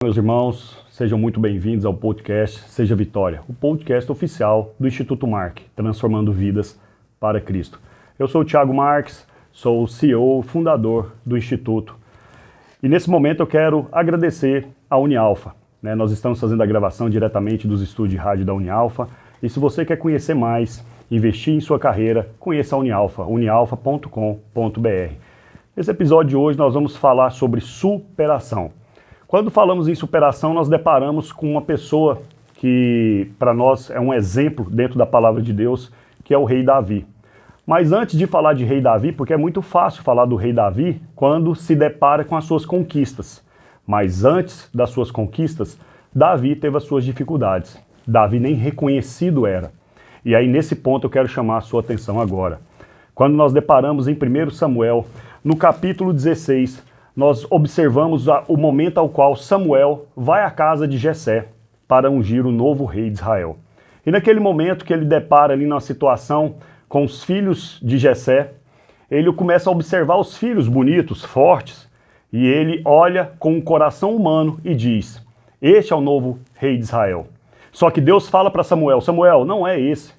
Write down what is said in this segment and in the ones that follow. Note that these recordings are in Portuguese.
Meus irmãos, sejam muito bem-vindos ao podcast Seja Vitória, o podcast oficial do Instituto Mark, transformando vidas para Cristo. Eu sou o Thiago Marques, sou o CEO, fundador do Instituto. E nesse momento eu quero agradecer à Unialfa. Nós estamos fazendo a gravação diretamente dos estúdios de rádio da Unialfa. E se você quer conhecer mais, investir em sua carreira, conheça a Unialfa, unialfa.com.br. Nesse episódio de hoje nós vamos falar sobre superação. Quando falamos em superação, nós deparamos com uma pessoa que, para nós, é um exemplo dentro da palavra de Deus, que é o rei Davi. Mas antes de falar de rei Davi, porque é muito fácil falar do rei Davi quando se depara com as suas conquistas. Mas antes das suas conquistas, Davi teve as suas dificuldades. Davi nem reconhecido era. E aí, nesse ponto, eu quero chamar a sua atenção agora. Quando nós deparamos em 1 Samuel, no capítulo 16, nós observamos o momento ao qual Samuel vai à casa de Jessé para ungir o novo rei de Israel. E naquele momento que ele depara ali na situação com os filhos de Jessé, ele começa a observar os filhos bonitos, fortes, e ele olha com um coração humano e diz: este é o novo rei de Israel. Só que Deus fala para Samuel: Samuel, não é esse,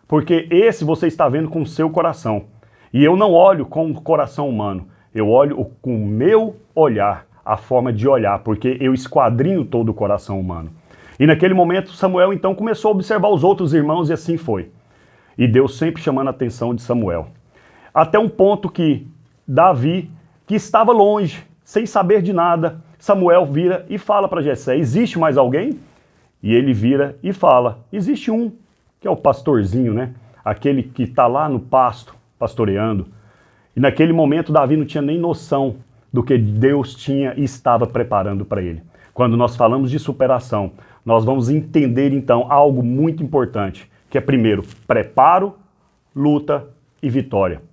porque esse você está vendo com o seu coração. E eu não olho com o coração humano. Eu olho com o meu olhar, a forma de olhar, porque eu esquadrinho todo o coração humano. E naquele momento Samuel então começou a observar os outros irmãos e assim foi. E Deus sempre chamando a atenção de Samuel. Até um ponto que Davi, que estava longe, sem saber de nada, Samuel vira e fala para Jessé: existe mais alguém? E ele vira e fala: existe um, que é o pastorzinho, né? Aquele que está lá no pasto, pastoreando. E naquele momento Davi não tinha nem noção do que Deus tinha e estava preparando para ele. Quando nós falamos de superação, nós vamos entender então algo muito importante, que é primeiro, preparo, luta e vitória.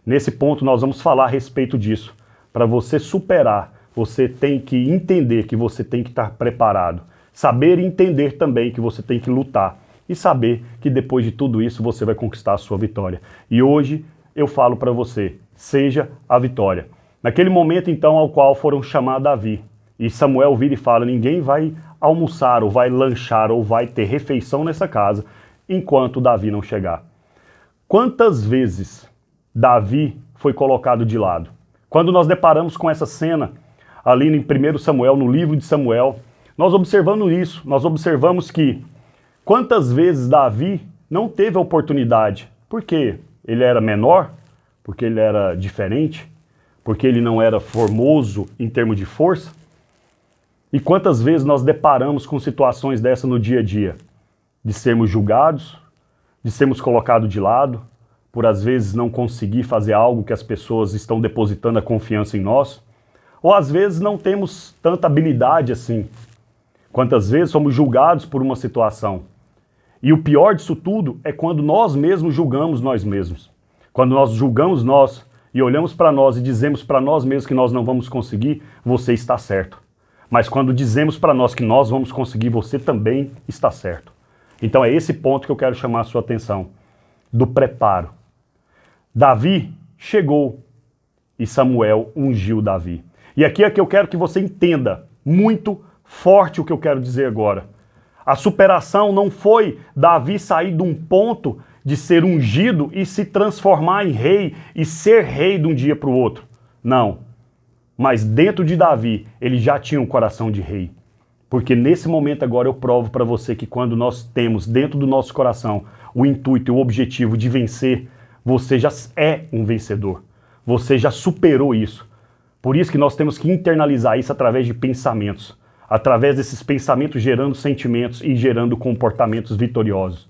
Nesse ponto nós vamos falar a respeito disso. Para você superar, você tem que entender que você tem que estar preparado. Saber e entender também que você tem que lutar. E saber que depois de tudo isso você vai conquistar a sua vitória. E hoje eu falo para você: seja a vitória. Naquele momento, então, ao qual foram chamar Davi, e Samuel vira e fala: ninguém vai almoçar, ou vai lanchar, ou vai ter refeição nessa casa, enquanto Davi não chegar. Quantas vezes Davi foi colocado de lado? Quando nós deparamos com essa cena, ali em 1 Samuel, no livro de Samuel, nós observando isso, nós observamos que quantas vezes Davi não teve a oportunidade. Por quê? Ele era menor? Porque ele era diferente? Porque ele não era formoso em termos de força? E quantas vezes nós deparamos com situações dessa no dia a dia? De sermos julgados, de sermos colocados de lado, por às vezes não conseguir fazer algo que as pessoas estão depositando a confiança em nós, ou às vezes não temos tanta habilidade assim. Quantas vezes somos julgados por uma situação? E o pior disso tudo é quando nós mesmos julgamos nós mesmos. Quando nós julgamos nós e olhamos para nós e dizemos para nós mesmos que nós não vamos conseguir, você está certo. Mas quando dizemos para nós que nós vamos conseguir, você também está certo. Então é esse ponto que eu quero chamar a sua atenção, do preparo. Davi chegou e Samuel ungiu Davi. E aqui é que eu quero que você entenda muito forte o que eu quero dizer agora. A superação não foi Davi sair de um ponto de ser ungido e se transformar em rei e ser rei de um dia para o outro. Não. Mas dentro de Davi, ele já tinha um coração de rei. Porque nesse momento agora eu provo para você que quando nós temos dentro do nosso coração o intuito e o objetivo de vencer, você já é um vencedor. Você já superou isso. Por isso que nós temos que internalizar isso através de pensamentos. Através desses pensamentos gerando sentimentos e gerando comportamentos vitoriosos.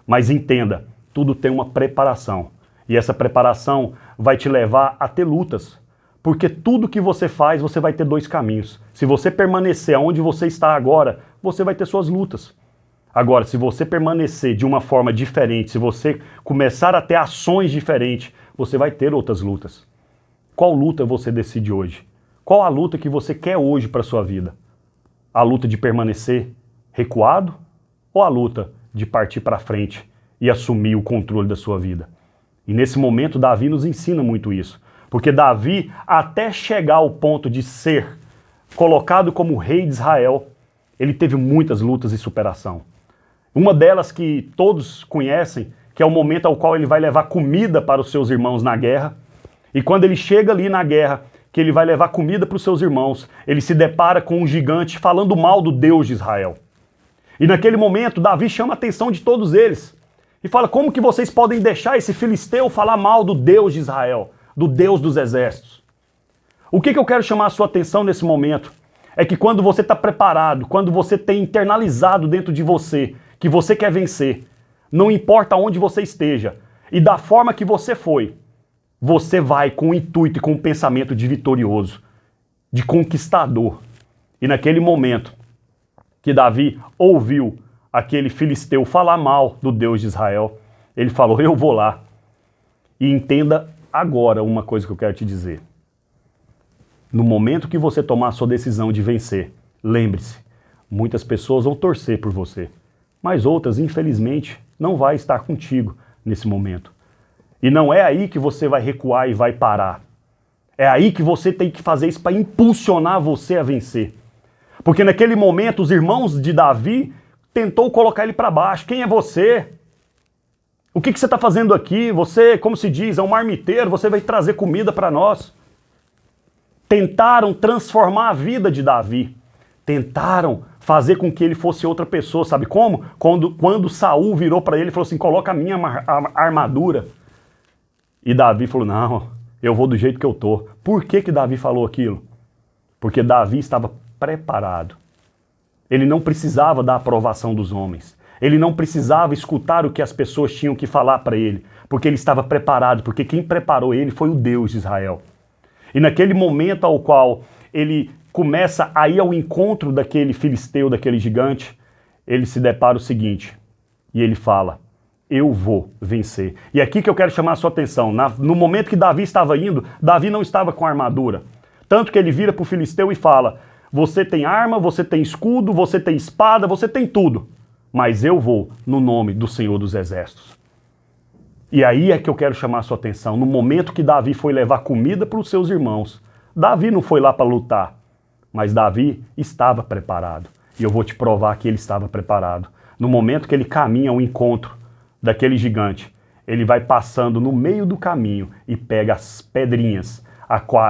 Mas entenda, tudo tem uma preparação. E essa preparação vai te levar a ter lutas. Porque tudo que você faz, você vai ter dois caminhos. Se você permanecer onde você está agora, você vai ter suas lutas. Agora, se você permanecer de uma forma diferente, se você começar a ter ações diferentes, você vai ter outras lutas. Qual luta você decide hoje? Qual a luta que você quer hoje para a sua vida? A luta de permanecer recuado ou a luta de partir para frente e assumir o controle da sua vida? E nesse momento Davi nos ensina muito isso, porque Davi, até chegar ao ponto de ser colocado como rei de Israel, ele teve muitas lutas e superação. Uma delas que todos conhecem, que é o momento ao qual ele vai levar comida para os seus irmãos na guerra. E quando ele chega ali na guerra, que ele vai levar comida para os seus irmãos, ele se depara com um gigante falando mal do Deus de Israel. E naquele momento, Davi chama a atenção de todos eles e fala: como que vocês podem deixar esse filisteu falar mal do Deus de Israel, do Deus dos exércitos? O que eu quero chamar a sua atenção nesse momento é que quando você está preparado, quando você tem internalizado dentro de você que você quer vencer, não importa onde você esteja e da forma que você foi, você vai com o intuito e com o pensamento de vitorioso, de conquistador. E naquele momento que Davi ouviu aquele filisteu falar mal do Deus de Israel, ele falou: eu vou lá. E entenda agora uma coisa que eu quero te dizer. No momento que você tomar a sua decisão de vencer, lembre-se, muitas pessoas vão torcer por você, mas outras, infelizmente, não vai estar contigo nesse momento. E não é aí que você vai recuar e vai parar. É aí que você tem que fazer isso para impulsionar você a vencer. Porque naquele momento os irmãos de Davi tentou colocar ele para baixo. Quem é você? O que você está fazendo aqui? Você, como se diz, é um marmiteiro, você vai trazer comida para nós. Tentaram transformar a vida de Davi. Tentaram fazer com que ele fosse outra pessoa. Sabe como? Quando Saul virou para ele e falou assim: coloca a minha armadura. E Davi falou: não, eu vou do jeito que eu tô. Por que Davi falou aquilo? Porque Davi estava preparado. Ele não precisava da aprovação dos homens. Ele não precisava escutar o que as pessoas tinham que falar para ele. Porque ele estava preparado. Porque quem preparou ele foi o Deus de Israel. E naquele momento ao qual ele começa a ir ao encontro daquele filisteu, daquele gigante, ele se depara o seguinte, e ele fala: eu vou vencer. E aqui que eu quero chamar a sua atenção. No momento que Davi estava indo, Davi não estava com armadura. Tanto que ele vira para o filisteu e fala: você tem arma, você tem escudo, você tem espada, você tem tudo. Mas eu vou no nome do Senhor dos Exércitos. E aí é que eu quero chamar a sua atenção. No momento que Davi foi levar comida para os seus irmãos, Davi não foi lá para lutar, mas Davi estava preparado. E eu vou te provar que ele estava preparado. No momento que ele caminha ao encontro daquele gigante, ele vai passando no meio do caminho e pega as pedrinhas,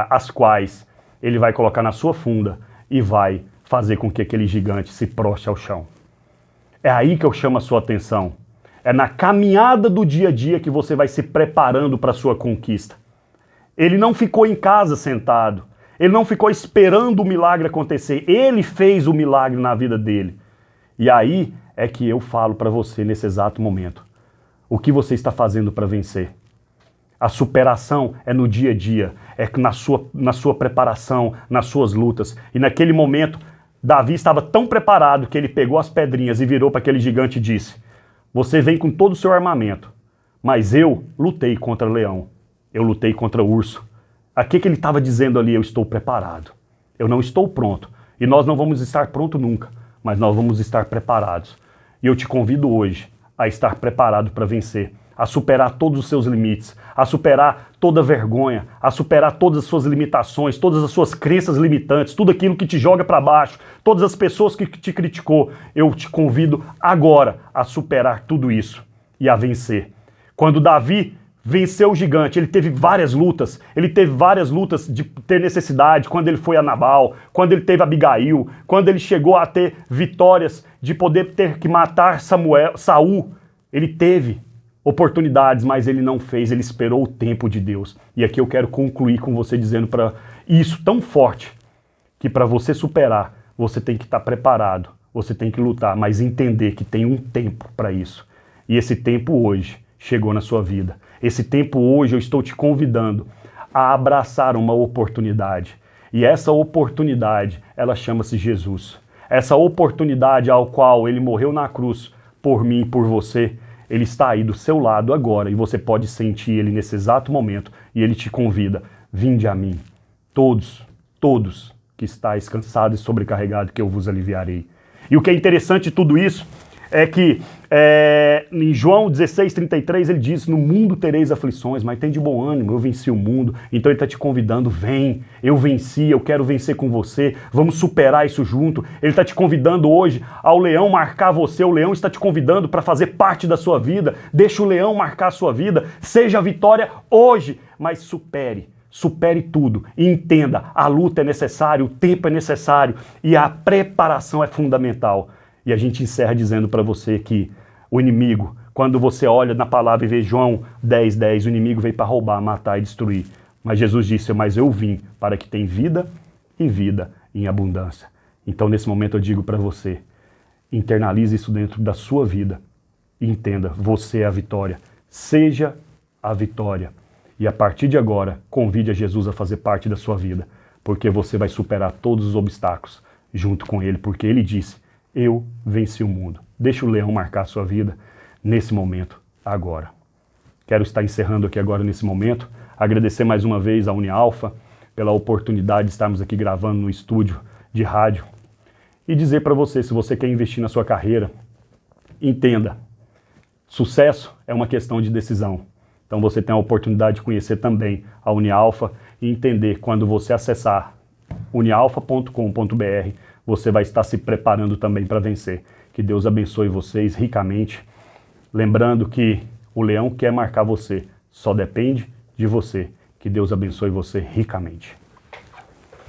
as quais ele vai colocar na sua funda e vai fazer com que aquele gigante se prostre ao chão. É aí que eu chamo a sua atenção. É na caminhada do dia a dia que você vai se preparando para a sua conquista. Ele não ficou em casa sentado. Ele não ficou esperando o milagre acontecer. Ele fez o milagre na vida dele. E aí é que eu falo para você nesse exato momento. O que você está fazendo para vencer? A superação é no dia a dia. É na sua preparação, nas suas lutas. E naquele momento, Davi estava tão preparado que ele pegou as pedrinhas e virou para aquele gigante e disse: você vem com todo o seu armamento, mas eu lutei contra leão, eu lutei contra urso. A que ele estava dizendo ali? Eu estou preparado, eu não estou pronto. E nós não vamos estar prontos nunca, mas nós vamos estar preparados. E eu te convido hoje a estar preparado para vencer, a superar todos os seus limites, a superar toda vergonha, a superar todas as suas limitações, todas as suas crenças limitantes, tudo aquilo que te joga para baixo, todas as pessoas que te criticou. Eu te convido agora a superar tudo isso e a vencer. Quando Davi venceu o gigante, ele teve várias lutas de ter necessidade, quando ele foi a Nabal, quando ele teve Abigail, quando ele chegou a ter vitórias de poder ter que matar Saul, ele teve oportunidades, mas ele não fez, ele esperou o tempo de Deus. E aqui eu quero concluir com você dizendo para isso tão forte, que para você superar, você tem que estar preparado, você tem que lutar, mas entender que tem um tempo para isso. E esse tempo hoje chegou na sua vida. Esse tempo hoje eu estou te convidando a abraçar uma oportunidade. E essa oportunidade, ela chama-se Jesus. Essa oportunidade ao qual ele morreu na cruz por mim e por você, ele está aí do seu lado agora e você pode sentir ele nesse exato momento e ele te convida: vinde a mim, todos que estáis cansados e sobrecarregados, que eu vos aliviarei. E o que é interessante de tudo isso é que em João 16:33 ele diz, no mundo tereis aflições, mas tem de bom ânimo, eu venci o mundo. Então ele está te convidando, vem, eu venci, eu quero vencer com você, vamos superar isso junto. Ele está te convidando hoje ao leão marcar você, o leão está te convidando para fazer parte da sua vida, deixa o leão marcar a sua vida, seja a vitória hoje, mas supere tudo e entenda, a luta é necessária, o tempo é necessário e a preparação é fundamental. E a gente encerra dizendo para você que o inimigo, quando você olha na palavra e vê João 10:10, o inimigo veio para roubar, matar e destruir. Mas Jesus disse, mas eu vim para que tenha vida e vida em abundância. Então nesse momento eu digo para você, internalize isso dentro da sua vida e entenda, você é a vitória. Seja a vitória. E a partir de agora, convide a Jesus a fazer parte da sua vida, porque você vai superar todos os obstáculos junto com ele, porque ele disse, eu venci o mundo. Deixa o leão marcar a sua vida nesse momento, agora. Quero estar encerrando aqui agora nesse momento, agradecer mais uma vez à Unialfa pela oportunidade de estarmos aqui gravando no estúdio de rádio e dizer para você, se você quer investir na sua carreira, entenda, sucesso é uma questão de decisão. Então você tem a oportunidade de conhecer também a Unialfa e entender, quando você acessar unialfa.com.br, você vai estar se preparando também para vencer. Que Deus abençoe vocês ricamente. Lembrando que o leão quer marcar você, só depende de você. Que Deus abençoe você ricamente.